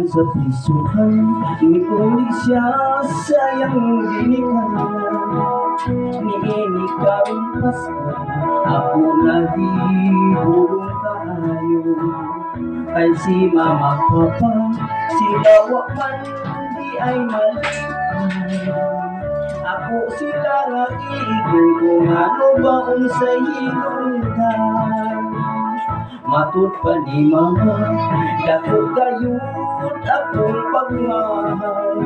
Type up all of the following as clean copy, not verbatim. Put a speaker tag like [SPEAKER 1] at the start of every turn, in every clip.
[SPEAKER 1] sa prisuhan, ikulig siya sayang ginikanan. Niini kawing Pasko, ako nahihulong kayo. Kay si mama papa, sila waman di ay malipay. Ako sila nga iigil kung ano ba sa hinungdan. Matud pa ni mama, dako kayut akong pagmahal.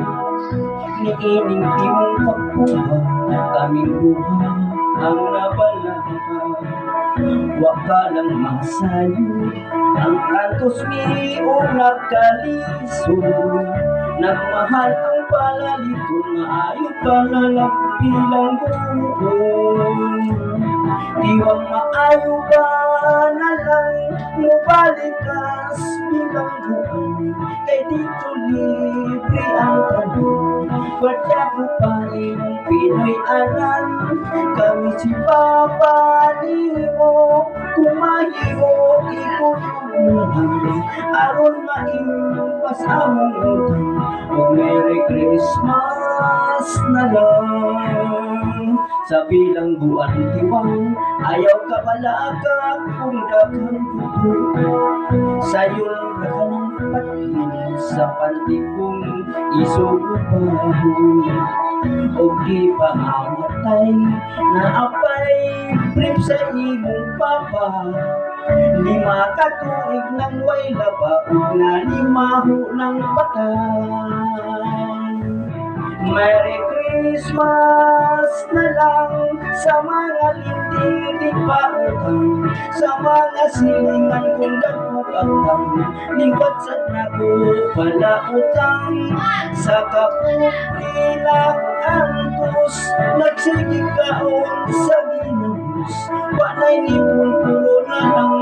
[SPEAKER 1] Niining timong pagkuha, kaming duha ang nabalahan. Wa ka lang masayo, ang kantos mi o nagkalisod. Nagmahal ang palaliton, maayo panalagpilang buon. Diwang maayo ba na lang mubalikas bilang buwan. Kay dito libre ang tanong, wadya ko pa rin Pinoy anan. Kami si Papa Nimo, kumahiyo ikutulungan. Aron maimpas among utang, o Merry Christmas na lang. Sa bilang buwan tiwang, ayaw ka balaga kung daghang dugo. Sayon ka ng patin sa pantikong isugubaho. O di pa mamatay na apay prip sa imong papa. 5 katuig nang way laba ug nalimaho ng patay. Merry Christmas na lang sa mga linding di pautang, sa mga silingan kung dagpupagtang, liwat sa nako palautang, sa kapuprilang antos, nagsigig kaon sa ginamos, panay ni pulpulo na lang